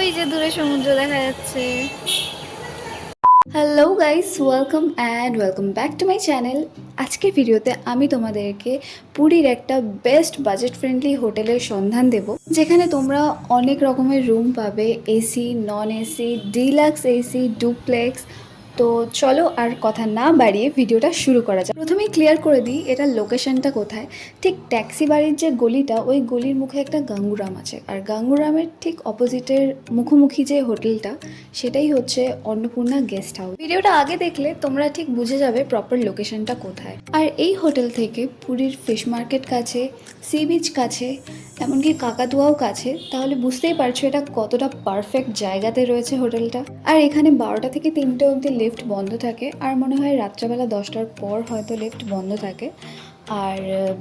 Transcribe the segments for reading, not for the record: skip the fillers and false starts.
ওই যে দূরে সমুদ্র দেখা যাচ্ছে। Hello guys, welcome back to my channel. আজকের ভিডিওতে আমি তোমাদেরকে পুরীর একটা বেস্ট বাজেট ফ্রেন্ডলি হোটেলের সন্ধান দেব, যেখানে তোমরা অনেক রকমের রুম পাবে, AC, non AC, deluxe AC, duplex. তো চলো আর কথা না বাড়িয়ে ভিডিওটা শুরু করা যাক। প্রথমেই ক্লিয়ার করে দিই এটার লোকেশনটা কোথায়। ঠিক ট্যাক্সি বাড়ির যে গলিটা, ওই গলির মুখে একটা গাঙ্গুরাম আছে, আর গাঙ্গুরামের ঠিক অপোজিটের মুখোমুখি যে হোটেলটা, সেটাই হচ্ছে অন্নপূর্ণা গেস্ট হাউস। ভিডিওটা আগে দেখলে তোমরা ঠিক বুঝে যাবে প্রপার লোকেশনটা কোথায়। আর এই হোটেল থেকে পুরীর ফিশ মার্কেট কাছে, সি বিচ কাছে, এমনকি কাকাতুয়াও কাছে। তাহলে বুঝতেই পারছো এটা কতটা পারফেক্ট জায়গাতে রয়েছে হোটেলটা। আর এখানে 12টা থেকে 3টে অবধি লিফট বন্ধ থাকে, আর মনে হয় রাত্রেবেলা 10টার পর হয়তো লিফট বন্ধ থাকে, আর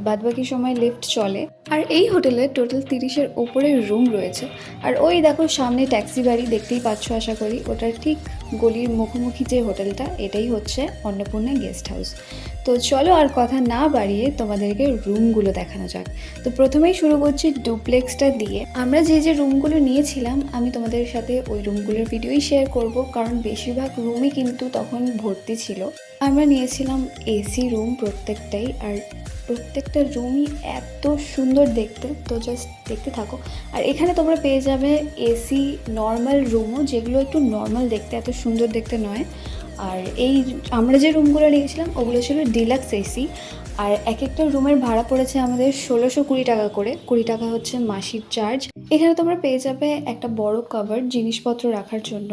বাদবাকি সময় লিফট চলে। আর এই হোটেলে টোটাল 30-এর ওপরে রুম রয়েছে। আর ওই দেখো সামনে ট্যাক্সি বাড়ি, দেখতেই পাচ্ছ আশা করি। ওটার ঠিক গলির মুখোমুখি যে হোটেলটা, এটাই হচ্ছে অন্নপূর্ণা গেস্ট হাউস। তো চলো আর কথা না বাড়িয়ে তোমাদেরকে রুমগুলো দেখানো যাক। তো প্রথমেই শুরু করছি ডুপ্লেক্সটা দিয়ে। আমরা যে যে রুমগুলো নিয়েছিলাম, আমি তোমাদের সাথে ওই রুমগুলোর ভিডিওই শেয়ার করব, কারণ বেশিরভাগ রুমই কিন্তু তখন ভর্তি ছিল। আমরা নিয়েছিলাম এসি রুম প্রত্যেকটাই, আর প্রত্যেকটা রুমই এত সুন্দর দেখতে, তো জাস্ট দেখতে থাকো। আর এখানে তোমরা পেয়ে যাবে এসি নর্মাল রুমও, যেগুলো একটু নর্মাল দেখতে, এত সুন্দর দেখতে নয়। আর এই আমরা যে রুমগুলো নিয়েছিলাম ওগুলো ছিল ডিলাক্স এসি। আর এক একটা রুমের ভাড়া পড়েছে আমাদের 1620 টাকা করে। 20 টাকা হচ্ছে মাসিক চার্জ। এখানে তোমরা পেয়ে যাবে একটা বড় কভার জিনিসপত্র রাখার জন্য।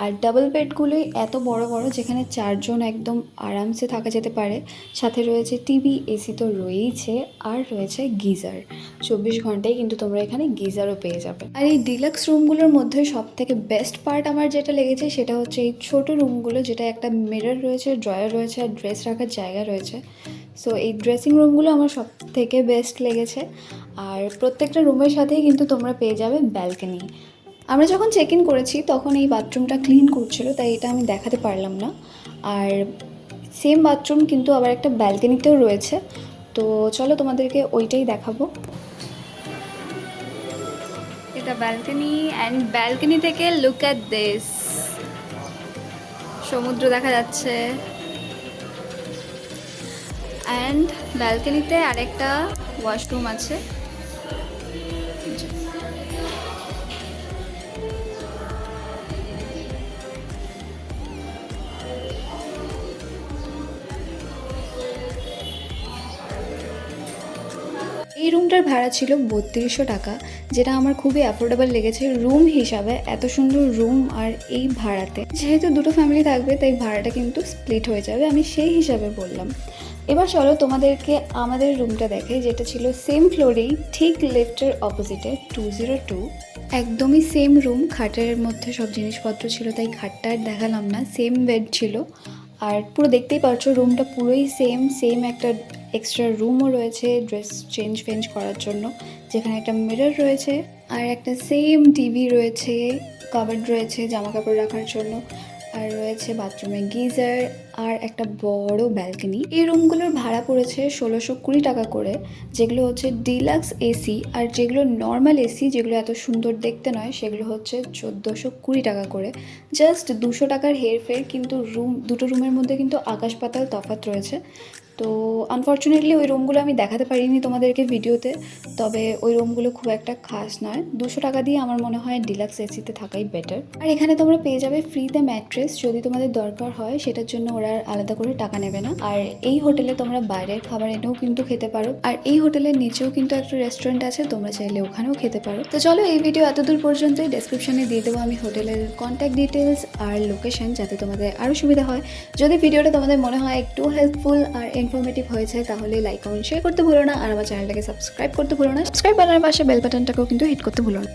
আর ডাবল বেডগুলোই এত বড় বড়, যেখানে 4জন একদম আরামসে থাকা যেতে পারে। সাথে রয়েছে টিভি, এসি তো রয়েইছে, আর রয়েছে গিজার। 24 ঘন্টায় কিন্তু তোমরা এখানে গিজারও পেয়ে যাবে। আর এই ডিলাক্স রুমগুলোর মধ্যে সব থেকে বেস্ট পার্ট আমার যেটা লেগেছে, সেটা হচ্ছে এই ছোট রুমগুলো, যেটা একটা মিরর রয়েছে, ড্রয়ার রয়েছে, আর ড্রেস রাখার জায়গা রয়েছে। সো এই ড্রেসিং রুমগুলো আমার সব থেকে বেস্ট লেগেছে। আর প্রত্যেকটা রুমের সাথেই কিন্তু তোমরা পেয়ে যাবে ব্যালকনি। আমরা যখন চেক ইন করেছি তখন এই বাথরুমটা ক্লিন করছিল, তাই এটা আমি দেখাতে পারলাম না। আর সেম বাথরুম কিন্তু আবার একটা ব্যালকনিতেও রয়েছে। তো চলো তোমাদেরকে ওইটাই দেখাবো। এটা ব্যালকনি, অ্যান্ড ব্যালকনি থেকে লুক অ্যাট দিস, সমুদ্র দেখা যাচ্ছে। অ্যান্ড ব্যালকনিতে আরেকটা ওয়াশরুম আছে। এই রুমটার ভাড়া ছিল 3200 টাকা, যেটা আমার খুবই অ্যাফোর্ডেবল লেগেছে রুম হিসাবে। এত সুন্দর রুম আর এই ভাড়াতে, যেহেতু দুটো ফ্যামিলি থাকবে তাই ভাড়াটা কিন্তু স্প্লিট হয়ে যাবে, আমি সেই হিসাবে বললাম। এবার চলো তোমাদেরকে আমাদের রুমটা দেখে, যেটা ছিল সেম ফ্লোরেই, ঠিক লিফটের অপোজিটে, 202। একদমই সেম রুম, খাটের মধ্যে সব জিনিসপত্র ছিল, তাই খাটটা আর দেখালাম না। সেম বেড ছিল, আর পুরো দেখতেই পাচ্ছ রুমটা পুরোই সেম একটা এক্সট্রা রুমও রয়েছে ড্রেস চেঞ্জ করার জন্য, যেখানে একটা মিরর রয়েছে, আর একটা সেম টিভি রয়েছে, কাবার্ড রয়েছে জামা কাপড় রাখার জন্য, আর রয়েছে বাথরুমে গিজার, আর একটা বড় ব্যালকনি। এই রুমগুলোর ভাড়া পড়েছে 1620 টাকা করে, যেগুলো হচ্ছে ডিলাক্স এসি। আর যেগুলো নর্মাল এসি, যেগুলো এত সুন্দর দেখতে নয়, সেগুলো হচ্ছে 1420 টাকা করে। জাস্ট 200 টাকার হেরফের, কিন্তু দুটো রুমের মধ্যে কিন্তু আকাশ পাতাল তফাৎ রয়েছে। তো আনফর্চুনেটলি ওই রুমগুলো আমি দেখাতে পারিনি তোমাদেরকে ভিডিওতে, তবে ওই রুমগুলো খুব একটা খাস নয়। 200 টাকা দিয়ে আমার মনে হয় ডিলাক্স এসিতে থাকাই বেটার। আর এখানে তোমরা পেয়ে যাবে ফ্রিতে ম্যাট্রেস, যদি তোমাদের দরকার হয়, সেটার জন্য ওরা আর আলাদা করে টাকা নেবে না। আর এই হোটেলে তোমরা বাইরের খাবার এনেও কিন্তু খেতে পারো। আর এই হোটেলের নিচেও কিন্তু একটা রেস্টুরেন্ট আছে, তোমরা চাইলে ওখানেও খেতে পারো। তো চলো, এই ভিডিও এতদূর পর্যন্তই। ডেসক্রিপশনে দিয়ে দেবো আমি হোটেলের কন্ট্যাক্ট ডিটেলস আর লোকেশন, যাতে তোমাদের আরও সুবিধা হয়। যদি ভিডিওটা তোমাদের মনে হয় একটু হেল্পফুল আর ইনফরমেটিভ হয়েছে, তাহলে লাইক কমেন্ট শেয়ার করতে ভুলো না, আর আমার চ্যানেলটাকে সাবস্ক্রাইব করতে ভুলো না। সাবস্ক্রাইব বাটনের পাশে বেল বাটনটাকেও কিন্তু হিট করতে ভুলো না।